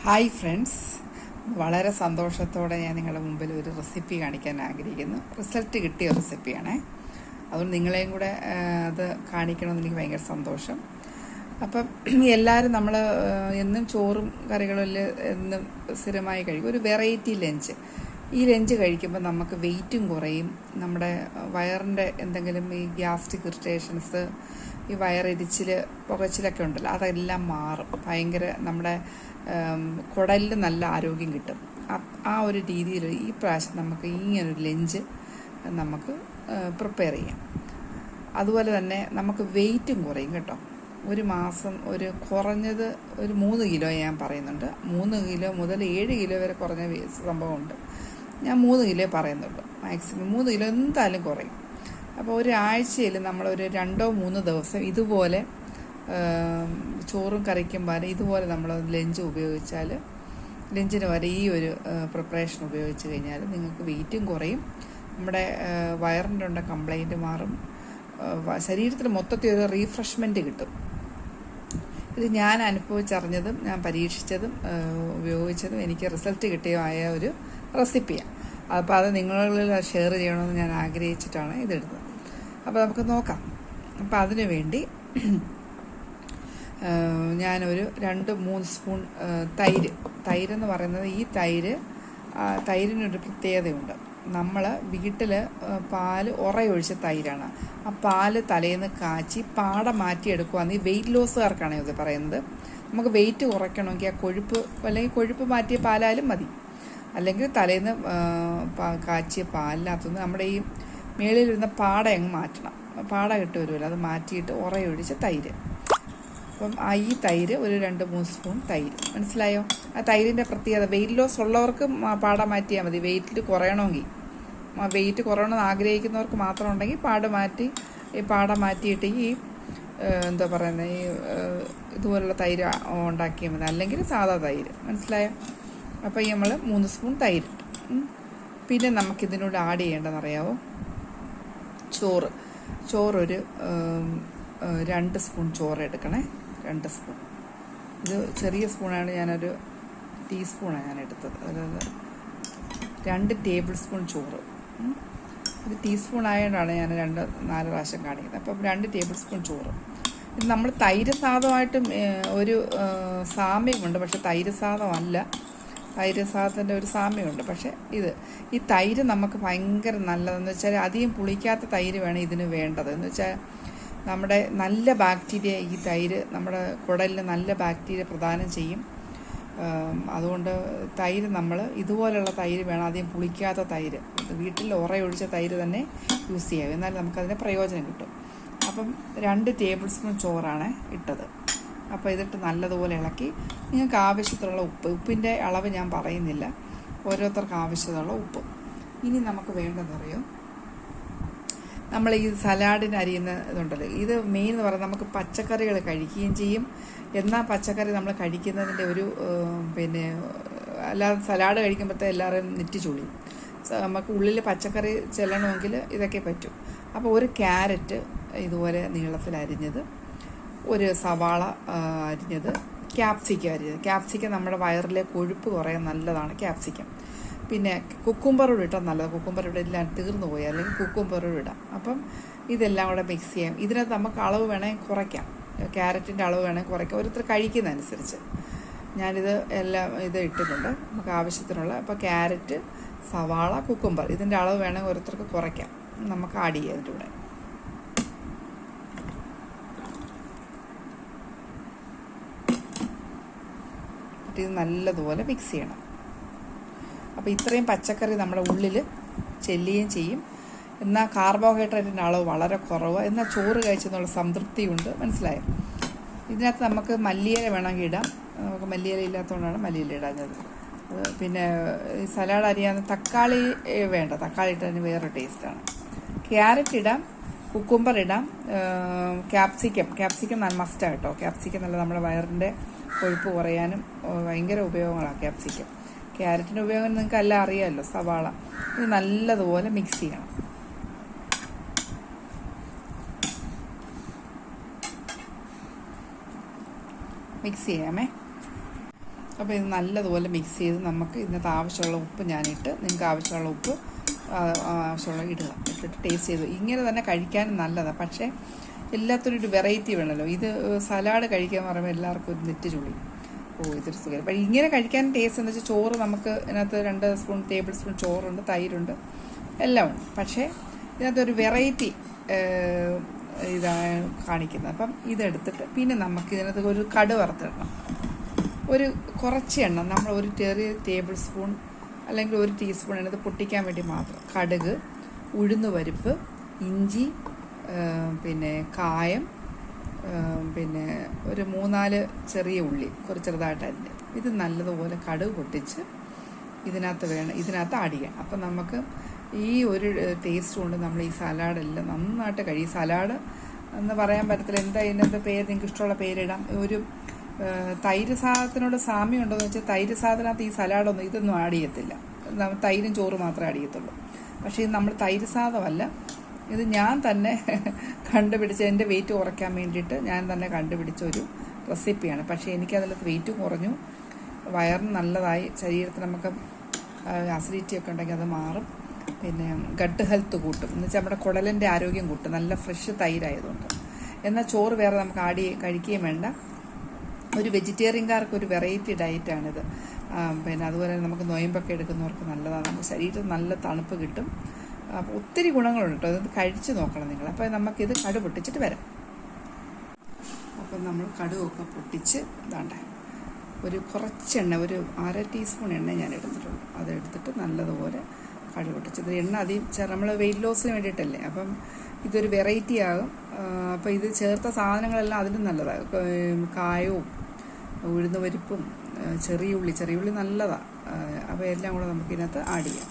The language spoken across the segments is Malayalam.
ഹായ് ഫ്രണ്ട്സ്, വളരെ സന്തോഷത്തോടെ ഞാൻ നിങ്ങളുടെ മുമ്പിൽ ഒരു റെസിപ്പി കാണിക്കാൻ ആഗ്രഹിക്കുന്നു. റിസൾട്ട് കിട്ടിയ റെസിപ്പിയാണേ. അതുകൊണ്ട് നിങ്ങളെയും കൂടെ അത് കാണിക്കണമെന്ന് എനിക്ക് ഭയങ്കര സന്തോഷം. അപ്പം എല്ലാവരും നമ്മൾ എന്നും ചോറും കറികളും എന്നും സ്ഥിരമായി കഴിക്കും. ഒരു വെറൈറ്റി ലഞ്ച്. ഈ ലഞ്ച് കഴിക്കുമ്പോൾ നമുക്ക് വെയിറ്റും കുറയും. നമ്മുടെ വയറിൻ്റെ എന്തെങ്കിലും ഈ ഗ്യാസ്ട്രിക് ഇറിറ്റേഷൻസ്, ഈ വയറിരിച്ചിൽ, പുകച്ചിലൊക്കെ ഉണ്ടല്ലോ, അതെല്ലാം മാറും. ഭയങ്കര നമ്മുടെ കുടലിൽ നല്ല ആരോഗ്യം കിട്ടും. ആ ഒരു രീതിയിൽ ഈ പ്രാവശ്യം നമുക്ക് ഇങ്ങനൊരു ലഞ്ച് നമുക്ക് പ്രിപ്പയർ ചെയ്യാം. അതുപോലെ തന്നെ നമുക്ക് വെയിറ്റും കുറയും കേട്ടോ. ഒരു മാസം കുറഞ്ഞത് ഒരു 3 കിലോ ഞാൻ പറയുന്നുണ്ട്. 3 കിലോ മുതൽ 7 കിലോ വരെ കുറഞ്ഞ സംഭവമുണ്ട്. ഞാൻ 3 കിലോ പറയുന്നുള്ളൂ. മാക്സിമം 3 കിലോ എന്തായാലും കുറയും. അപ്പോൾ ഒരാഴ്ചയിൽ നമ്മളൊരു 2-3 ദിവസം ഇതുപോലെ ചോറും കറിക്കും വരെ ഇതുപോലെ നമ്മൾ ലഞ്ച് ഉപയോഗിച്ചാൽ, ലഞ്ചിന് വരെ ഈ ഒരു പ്രിപ്പറേഷൻ ഉപയോഗിച്ച് കഴിഞ്ഞാൽ നിങ്ങൾക്ക് വെയിറ്റും കുറയും, നമ്മുടെ വയറിൻ്റെ ഉണ്ട കംപ്ലൈൻറ്റ് മാറും, ശരീരത്തിന് മൊത്തത്തിൽ ഒരു റീഫ്രഷ്മെൻറ്റ് കിട്ടും. ഇത് ഞാൻ അനുഭവിച്ചറിഞ്ഞതും ഞാൻ പരീക്ഷിച്ചതും ഉപയോഗിച്ചതും എനിക്ക് റിസൾട്ട് കിട്ടിയതായ ഒരു റെസിപ്പിയാണ്. അപ്പോൾ അത് നിങ്ങളിൽ ഷെയർ ചെയ്യണമെന്ന് ഞാൻ ആഗ്രഹിച്ചിട്ടാണ് ഇതിടുന്നത്. അപ്പോൾ നമുക്ക് നോക്കാം. അപ്പോൾ അതിനു വേണ്ടി ഞാനൊരു 2-3 സ്പൂൺ തൈരെന്ന് പറയുന്നത്, ഈ തൈരിനൊരു പ്രത്യേകതയുണ്ട്. നമ്മൾ വീട്ടിൽ പാല് ഉറയൊഴിച്ച തൈരാണ്. ആ പാല് തലേന്ന് കാച്ചി പാട മാറ്റിയെടുക്കുകയാണ്. ഈ വെയിറ്റ് ലോസുകാർക്കാണ് ഇത് പറയുന്നത്. നമുക്ക് വെയിറ്റ് കുറയ്ക്കണമെങ്കിൽ ആ കൊഴുപ്പ്, അല്ലെങ്കിൽ കൊഴുപ്പ് മാറ്റിയ പാലായാലും മതി, അല്ലെങ്കിൽ തലേന്ന് കാച്ചിയ പാലിനകത്തുനിന്ന് നമ്മുടെ ഈ മേളിലിരുന്ന പാട അങ്ങ് മാറ്റണം. പാട കിട്ടി വരുമല്ലോ, അത് മാറ്റിയിട്ട് ഉറയൊഴിച്ച തൈര്. അപ്പം ഈ തൈര് ഒരു 2-3 സ്പൂൺ തൈര്. മനസ്സിലായോ? ആ തൈരിൻ്റെ പ്രത്യേകത, വെയിറ്റ് ലോസ് ഉള്ളവർക്ക് പാട മാറ്റിയാൽ മതി. വെയിറ്റ് കുറയണമെന്ന് ആഗ്രഹിക്കുന്നവർക്ക് മാത്രം ഉണ്ടെങ്കിൽ പാട മാറ്റിയിട്ട് ഈ എന്താ പറയുന്നത്, ഈ ഇതുപോലുള്ള തൈര് ഉണ്ടാക്കിയാൽ മതി, അല്ലെങ്കിൽ സാധാ തൈര്. മനസ്സിലായോ? അപ്പോൾ ഈ നമ്മൾ 3 സ്പൂൺ തൈര്. പിന്നെ നമുക്കിതിനോട് ആഡ് ചെയ്യേണ്ടതെന്നറിയാവോ? ചോറൊരു 2 സ്പൂൺ ചോറ് എടുക്കണേ. 2 സ്പൂൺ. ഇത് ചെറിയ സ്പൂണാണ്, ഞാനൊരു ടീസ്പൂണാണ് ഞാൻ എടുത്തത്. അതായത് 2 ടേബിൾ സ്പൂൺ ചോറ്. ഇത് ടീസ്പൂൺ ആയതുകൊണ്ടാണ് ഞാൻ 2-4 പ്രാവശ്യം കാണിക്കുന്നത്. അപ്പം 2 ടേബിൾ സ്പൂൺ ചോറ്. ഇത് നമ്മൾ തൈര് സാധമായിട്ടും ഒരു സാമ്യമുണ്ട്, പക്ഷെ തൈര് സാധമല്ല. തൈര് സാധത്തിൻ്റെ ഒരു സാമ്യമുണ്ട്. പക്ഷേ ഈ തൈര് നമുക്ക് ഭയങ്കര നല്ലതെന്ന് വെച്ചാൽ, അധികം പുളിക്കാത്ത തൈര് വേണം ഇതിന് വേണ്ടത്. എന്ന് വെച്ചാൽ നമ്മുടെ നല്ല ബാക്ടീരിയ, ഈ തൈര് നമ്മുടെ കുടലിന് നല്ല ബാക്ടീരിയ പ്രദാനം ചെയ്യും. അതുകൊണ്ട് തൈര് നമ്മൾ ഇതുപോലുള്ള തൈര് വേണം, അധികം പുളിക്കാത്ത തൈര്. വീട്ടിൽ ഉറയൊഴിച്ച തൈര് തന്നെ യൂസ് ചെയ്യാം, എന്നാൽ നമുക്കതിന് പ്രയോജനം കിട്ടും. അപ്പം 2 ടേബിൾ സ്പൂൺ ചോറാണ് ഇട്ടത്. അപ്പോൾ ഇതിട്ട് നല്ലതുപോലെ ഇളക്കി, നിങ്ങൾക്ക് ആവശ്യത്തിനുള്ള ഉപ്പിൻ്റെ അളവ് ഞാൻ പറയുന്നില്ല, ഓരോരുത്തർക്ക് ആവശ്യത്തിനുള്ള ഉപ്പ്. ഇനി നമുക്ക് വേണ്ടതെന്നറിയോ, നമ്മൾ ഈ സലാഡിന് അരിയുന്ന ഇതുണ്ടല്ലോ, ഇത് മെയിൻ എന്ന് പറയുന്നത് നമുക്ക് പച്ചക്കറികൾ കഴിക്കുകയും ചെയ്യും. എന്നാൽ പച്ചക്കറി നമ്മൾ കഴിക്കുന്നതിൻ്റെ ഒരു അല്ലാതെ സലാഡ് കഴിക്കുമ്പോഴത്തെ എല്ലാവരും നെറ്റി ചുളിയും. നമുക്ക് ഉള്ളിൽ പച്ചക്കറി ചെല്ലണമെങ്കിൽ ഇതൊക്കെ പറ്റും. അപ്പോൾ ഒരു ക്യാരറ്റ് ഇതുപോലെ നീളത്തിൽ അരിഞ്ഞത്, ഒരു സവാള അരിഞ്ഞത്, ക്യാപ്സിക്കം അരിഞ്ഞത്. ക്യാപ്സിക്കം നമ്മുടെ വയറിലെ കൊഴുപ്പ് കുറയാൻ നല്ലതാണ് ക്യാപ്സിക്കം. പിന്നെ കുക്കുംബറോട് ഇട്ടാൽ നല്ലത്. കുക്കുംബർ ഇവിടെ എല്ലാം തീർന്നു പോയി, അല്ലെങ്കിൽ കുക്കുംബറോട് ഇടാം. അപ്പം ഇതെല്ലാം കൂടെ മിക്സ് ചെയ്യാം. ഇതിനകത്ത് നമുക്ക് അളവ് വേണമെങ്കിൽ കുറയ്ക്കാം, ക്യാരറ്റിൻ്റെ അളവ് വേണമെങ്കിൽ കുറയ്ക്കാം, ഓരോരുത്തർ കഴിക്കുന്നതനുസരിച്ച്. ഞാനിത് ഇത് ഇട്ടിട്ടുണ്ട് നമുക്ക് ആവശ്യത്തിനുള്ള. അപ്പോൾ ക്യാരറ്റ്, സവാള, കുക്കുംബർ, ഇതിൻ്റെ അളവ് വേണമെങ്കിൽ ഓരോരുത്തർക്ക് കുറയ്ക്കാം, നമുക്ക് ആഡ് ചെയ്യാം അതിൻ്റെ കൂടെ. ഇത് നല്ലതുപോലെ മിക്സ് ചെയ്യണം. അപ്പോൾ ഇത്രയും പച്ചക്കറി നമ്മുടെ ഉള്ളിൽ ചെല്ലുകയും ചെയ്യും. എന്നാൽ കാർബോഹൈഡ്രേറ്റിൻ്റെ അളവ് വളരെ കുറവ്, എന്നാൽ ചോറ് കഴിച്ചെന്നുള്ള സംതൃപ്തിയുണ്ട്. മനസ്സിലായോ? ഇതിനകത്ത് നമുക്ക് മല്ലിയില വേണമെങ്കിൽ ഇടാം. നമുക്ക് മല്ലിയില ഇല്ലാത്തതുകൊണ്ടാണ് മല്ലിയില ഇടാഞ്ഞത്. പിന്നെ ഈ സലാഡ് അരിയാന്ന് തക്കാളി വേണ്ട, തക്കാളി ഇട്ടതിന് വേറെ ടേസ്റ്റാണ്. ക്യാരറ്റ് ഇടാം, കുക്കുംബർ ഇടാം, ക്യാപ്സിക്കം മസ്റ്റാണ് കേട്ടോ. ക്യാപ്സിക്കം നല്ല നമ്മുടെ വയറിൻ്റെ കൊഴുപ്പ് കുറയാനും ഭയങ്കര ഉപയോഗങ്ങളാണ് ക്യാപ്സിക്കം. ക്യാരറ്റിൻ്റെ ഉപയോഗം നിങ്ങൾക്ക് എല്ലാം അറിയാമല്ലോ. സവാള. ഇത് നല്ലതുപോലെ മിക്സ് ചെയ്യണം. മിക്സ് ചെയ്യാമേ. അപ്പോൾ ഇത് നല്ലതുപോലെ മിക്സ് ചെയ്ത് നമുക്ക് ഇതിനകത്ത് ആവശ്യമുള്ള ഉപ്പ് ഞാനിട്ട്, നിങ്ങൾക്ക് ആവശ്യമുള്ള ഉപ്പ് ആവശ്യമുള്ള ഇടുക, ഇട്ടിട്ട് ടേസ്റ്റ് ചെയ്തു. ഇങ്ങനെ തന്നെ കഴിക്കാനും നല്ലതാണ്. പക്ഷേ എല്ലാത്തിനും ഒരു വെറൈറ്റി വേണമല്ലോ. ഇത് സലാഡ് കഴിക്കാൻ പറയുമ്പോൾ എല്ലാവർക്കും ഒരു നെറ്റ് ചുളി, ഇതൊരു സുഖം. അപ്പം ഇങ്ങനെ കഴിക്കാൻ ടേസ്റ്റ് എന്ന് വെച്ചാൽ ചോറ് നമുക്ക് ഇതിനകത്ത് 2 ടേബിൾ സ്പൂൺ ചോറുണ്ട്, തൈരുണ്ട്, എല്ലാം ഉണ്ട്. പക്ഷേ ഇതിനകത്തൊരു വെറൈറ്റി ഇതാണ് കാണിക്കുന്നത്. അപ്പം ഇതെടുത്തിട്ട് പിന്നെ നമുക്ക് ഇതിനകത്ത് ഒരു കടു വറുത്തിടണം. ഒരു കുറച്ച് എണ്ണ, നമ്മൾ ഒരു ചെറിയ ടേബിൾ സ്പൂൺ അല്ലെങ്കിൽ 1 ടീസ്പൂൺ ഇതിനകത്ത് പൊട്ടിക്കാൻ വേണ്ടി മാത്രം കടുക്, ഉഴുന്നുപരിപ്പ്, ഇഞ്ചി, പിന്നെ കായം, പിന്നെ ഒരു 3-4 ചെറിയ ഉള്ളി കുറച്ച് ചെറുതായിട്ട് അരിഞ്ഞ്, ഇത് നല്ലതുപോലെ കടുക് പൊട്ടിച്ച് ഇതിനകത്ത് ആഡ് ചെയ്യാം. അപ്പം നമുക്ക് ഈ ഒരു ടേസ്റ്റ് കൊണ്ട് നമ്മൾ ഈ സലാഡെല്ലാം നന്നായിട്ട് കഴിയും. സലാഡ് എന്ന് പറയാൻ പറ്റത്തില്ല, എന്താ ഇതിനകത്ത് പേര്, നിങ്ങൾക്ക് ഇഷ്ടമുള്ള പേരിടാം. ഒരു തൈര് സാധനത്തിനോട് സാമ്യം ഉണ്ടോയെന്ന് വെച്ചാൽ തൈര് സാധനത്ത് ഈ സലാഡൊന്നും ഇതൊന്നും ആഡ് ചെയ്യത്തില്ല. തൈരും ചോറ് മാത്രമേ ആഡ് ചെയ്യത്തുള്ളൂ. പക്ഷേ ഇത് നമ്മൾ തൈര് സാധമല്ല, ഇത് ഞാൻ തന്നെ കണ്ടുപിടിച്ച, എൻ്റെ വെയിറ്റ് കുറയ്ക്കാൻ വേണ്ടിയിട്ട് ഞാൻ തന്നെ കണ്ടുപിടിച്ച ഒരു റെസിപ്പിയാണ്. പക്ഷേ എനിക്കതിലത്ത് വെയിറ്റ് കുറഞ്ഞു, വയറിന് നല്ലതായി, ശരീരത്തിൽ നമുക്ക് അസിഡിറ്റി ഒക്കെ ഉണ്ടെങ്കിൽ അത് മാറും, പിന്നെ ഗട്ട് ഹെൽത്ത് കൂട്ടും, എന്ന് വെച്ചാൽ നമ്മുടെ കുടലിൻ്റെ ആരോഗ്യം കൂട്ടും, നല്ല ഫ്രഷ് തൈരായതുകൊണ്ട്. എന്നാൽ ചോറ് വേറെ നമുക്ക് കഴിക്കുകയും വേണ്ട. ഒരു വെജിറ്റേറിയൻകാർക്ക് ഒരു വെറൈറ്റി ഡയറ്റാണിത്. പിന്നെ അതുപോലെ നമുക്ക് നൊയമ്പൊക്കെ എടുക്കുന്നവർക്ക് നല്ലതാണ്, നമ്മുടെ ശരീരത്തിൽ നല്ല തണുപ്പ് കിട്ടും. അപ്പോൾ ഒത്തിരി ഗുണങ്ങളുണ്ട് കേട്ടോ, അത് കഴിച്ച് നോക്കണം നിങ്ങൾ. അപ്പോൾ നമുക്കിത് കടു പൊട്ടിച്ചിട്ട് വരാം. അപ്പം നമ്മൾ കടുവൊക്കെ പൊട്ടിച്ച് ഇതാണ്ടേ ഒരു കുറച്ച് എണ്ണ, ഒരു 1/2 ടീസ്പൂൺ എണ്ണ ഞാൻ എടുത്തിട്ടുണ്ട്. അതെടുത്തിട്ട് നല്ലതുപോലെ കടുക് പൊട്ടിച്ചത്. എണ്ണ അധികം നമ്മൾ വെയിറ്റ് ലോസിന് വേണ്ടിയിട്ടല്ലേ, അപ്പം ഇതൊരു വെറൈറ്റി ആകും. അപ്പോൾ ഇത് ചേർത്ത സാധനങ്ങളെല്ലാം അതിലും നല്ലതാണ്. കായവും ഉഴുന്നുപരിപ്പും ചെറിയ ഉള്ളി നല്ലതാണ്. അപ്പോൾ എല്ലാം കൂടെ നമുക്കിതിനകത്ത് ആഡ് ചെയ്യാം.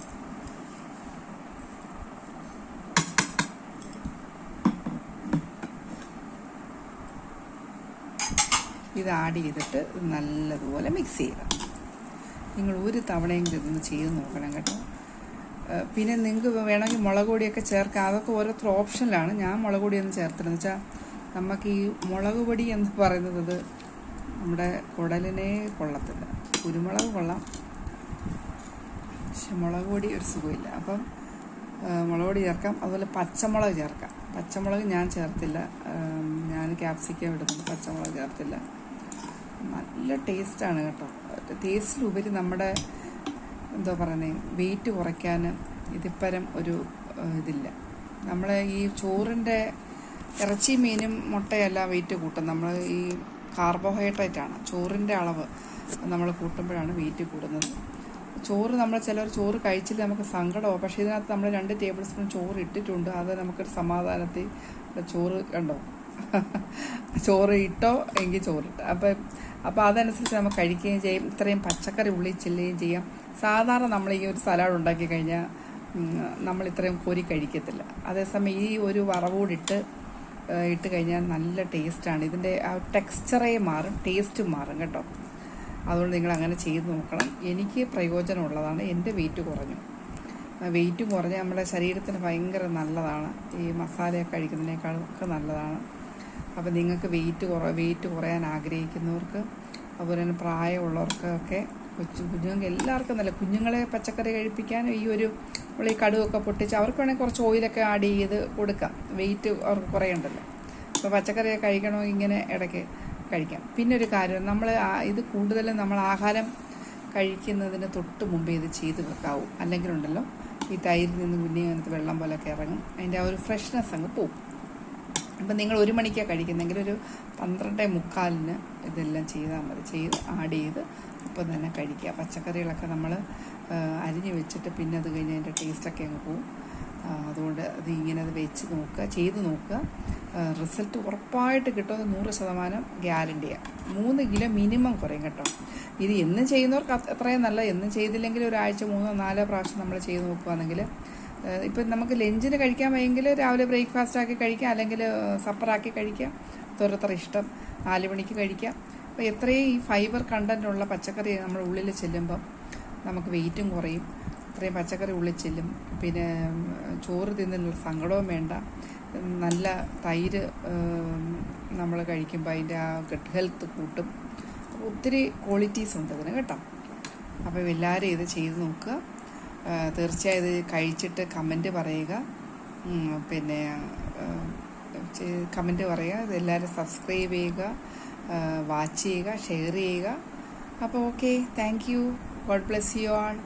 ഇത് ആഡ് ചെയ്തിട്ട് നല്ലതുപോലെ മിക്സ് ചെയ്യുക. നിങ്ങൾ ഒരു തവണയെങ്കിലും ഇതൊന്ന് ചെയ്ത് നോക്കണം കേട്ടോ. പിന്നെ നിങ്ങൾക്ക് വേണമെങ്കിൽ മുളക് പൊടിയൊക്കെ ചേർക്കാം, അതൊക്കെ ഓരോരുത്തർ ഓപ്ഷനിലാണ്. ഞാൻ മുളക് പൊടിയൊന്നും ചേർത്തില്ലെന്ന് വെച്ചാൽ നമുക്ക് ഈ മുളക് പൊടി എന്ന് പറയുന്നത് നമ്മുടെ കുടലിനെ കൊള്ളത്തില്ല. കുരുമുളക് കൊള്ളാം, പക്ഷെ മുളക് പൊടി ഒരു സുഖമില്ല. അപ്പം മുളക് പൊടി ചേർക്കാം, അതുപോലെ പച്ചമുളക് ചേർക്കാം. പച്ചമുളക് ഞാൻ ചേർത്തില്ല, ഞാൻ ക്യാപ്സിക്കം ഇടുന്നുണ്ട്, പച്ചമുളക് ചേർത്തില്ല. നല്ല ടേസ്റ്റാണ് കേട്ടോ. ടേസ്റ്റിലുപരി നമ്മുടെ എന്താ പറയുന്നത്, വെയിറ്റ് കുറയ്ക്കാൻ ഇതിപ്പരം ഒരു ഇതില്ല. നമ്മൾ ഈ ചോറിൻ്റെ ഇറച്ചി മീനും മുട്ടയെല്ലാം വെയിറ്റ് കൂട്ടും. നമ്മൾ ഈ കാർബോഹൈഡ്രേറ്റാണ് ചോറിൻ്റെ അളവ് നമ്മൾ കൂട്ടുമ്പോഴാണ് വെയിറ്റ് കൂടുന്നത്. ചോറ് നമ്മൾ ചിലർ ചോറ് കഴിച്ചില്ല നമുക്ക് സങ്കടമാവും, പക്ഷേ ഇതിനകത്ത് നമ്മൾ 2 ടേബിൾ സ്പൂൺ ചോറ് ഇട്ടിട്ടുണ്ട്. അത് നമുക്കൊരു സമാധാനത്തിൽ ചോറ് കണ്ടോ, ചോറ് ഇട്ടോ എങ്കിൽ ചോറിട്ട്, അപ്പോൾ അതനുസരിച്ച് നമുക്ക് കഴിക്കുകയും ചെയ്യും. ഇത്രയും പച്ചക്കറി ഉള്ളിൽ ചെല്ലുകയും ചെയ്യാം. സാധാരണ നമ്മൾ ഈ ഒരു സലാഡ് ഉണ്ടാക്കി കഴിഞ്ഞാൽ നമ്മൾ ഇത്രയും കോരി കഴിക്കത്തില്ല. അതേസമയം ഈ ഒരു വറവൂടിട്ട് കഴിഞ്ഞാൽ നല്ല ടേസ്റ്റാണ്. ഇതിൻ്റെ ആ ടെക്സ്ചറേ മാറും, ടേസ്റ്റും മാറും കേട്ടോ. അതുകൊണ്ട് നിങ്ങൾ അങ്ങനെ ചെയ്ത് നോക്കണം. എനിക്ക് പ്രയോജനമുള്ളതാണ്. എൻ്റെ വെയിറ്റ് കുറഞ്ഞു. വെയിറ്റ് കുറഞ്ഞ് നമ്മുടെ ശരീരത്തിന് ഭയങ്കര നല്ലതാണ്. ഈ മസാലയൊക്കെ കഴിക്കുന്നതിനേക്കാളും ഒക്കെ നല്ലതാണ്. അപ്പോൾ നിങ്ങൾക്ക് വെയിറ്റ് കുറയാൻ ആഗ്രഹിക്കുന്നവർക്ക്, അതുപോലെ തന്നെ പ്രായമുള്ളവർക്കൊക്കെ, കുഞ്ഞുങ്ങൾക്ക് എല്ലാവർക്കും നല്ല, കുഞ്ഞുങ്ങളെ പച്ചക്കറി കഴിപ്പിക്കാനും ഈ ഒരു ഈ കടുവൊക്കെ പൊട്ടിച്ച് അവർക്ക് വേണമെങ്കിൽ കുറച്ച് ഓയിലൊക്കെ ആഡ് ചെയ്ത് കൊടുക്കാം. വെയിറ്റ് അവർക്ക് കുറയണ്ടല്ലോ. അപ്പോൾ പച്ചക്കറിയൊക്കെ കഴിക്കണമെങ്കിൽ ഇങ്ങനെ ഇടയ്ക്ക് കഴിക്കാം. പിന്നെ ഒരു കാര്യം, നമ്മൾ ഇത് കൂടുതലും നമ്മൾ ആഹാരം കഴിക്കുന്നതിന് തൊട്ട് മുമ്പേ ഇത് ചെയ്ത് വെക്കാവൂ. അല്ലെങ്കിലുണ്ടല്ലോ ഈ തൈരിൽ നിന്ന് അങ്ങനത്തെ വെള്ളം പോലെയൊക്കെ ഇറങ്ങും, അതിൻ്റെ ആ ഒരു ഫ്രഷ്നെസ് അങ്ങ് പോവും. അപ്പം നിങ്ങൾ 1 മണിക്കാണ് കഴിക്കുന്നെങ്കിൽ ഒരു 12:45 ഇതെല്ലാം ചെയ്താൽ മതി. ആഡ് ചെയ്ത് അപ്പം തന്നെ കഴിക്കുക. പച്ചക്കറികളൊക്കെ നമ്മൾ അരിഞ്ഞ് വെച്ചിട്ട് പിന്നെ അത് കഴിഞ്ഞ് അതിൻ്റെ ടേസ്റ്റൊക്കെ അങ്ങ് പോവും. അതുകൊണ്ട് അത് വെച്ച് നോക്കുക, ചെയ്ത് നോക്കുക. റിസൾട്ട് ഉറപ്പായിട്ട് കിട്ടുമെന്ന് 100% ഗ്യാരണ്ടിയാണ്. 3 കിലോ മിനിമം കുറയും കേട്ടോ. ഇത് എന്നും ചെയ്യുന്നവർക്ക് അത്രയും നല്ല, എന്നും ചെയ്തില്ലെങ്കിൽ ഒരാഴ്ച 3-4 പ്രാവശ്യം നമ്മൾ ചെയ്ത് നോക്കുകയാണെങ്കിൽ, ഇപ്പം നമുക്ക് ലഞ്ചിന് കഴിക്കാൻ വയ്യെങ്കിൽ രാവിലെ ബ്രേക്ക്ഫാസ്റ്റ് ആക്കി കഴിക്കാം, അല്ലെങ്കിൽ സപ്പറാക്കി കഴിക്കാം. ഓരോരുത്തർ ഇഷ്ടം. 4 മണിക്ക് കഴിക്കാം. അപ്പോൾ എത്രയും ഈ ഫൈബർ കണ്ടൻറ്റുള്ള പച്ചക്കറി നമ്മുടെ ഉള്ളിൽ ചെല്ലുമ്പം നമുക്ക് വെയിറ്റും കുറയും. ഇത്രയും പച്ചക്കറി ഉള്ളിൽ ചെല്ലും. പിന്നെ ചോറ് തിന്നുള്ള സങ്കടവും വേണ്ട. നല്ല തൈര് നമ്മൾ കഴിക്കുമ്പോൾ അതിൻ്റെ ആ ഗട്ട് ഹെൽത്ത് കൂട്ടും. ഒത്തിരി ക്വാളിറ്റീസ് ഉണ്ട് ഇതിന് കേട്ടോ. അപ്പോൾ എല്ലാവരും ഇത് ചെയ്ത് നോക്കുക. തീർച്ചയായും ഇത് കഴിച്ചിട്ട് കമൻറ്റ് പറയുക. പിന്നെ കമൻറ്റ് പറയുക. ഇതെല്ലാവരും സബ്സ്ക്രൈബ് ചെയ്യുക, വാച്ച് ചെയ്യുക, ഷെയർ ചെയ്യുക. അപ്പോൾ okay, thank you. God bless you all.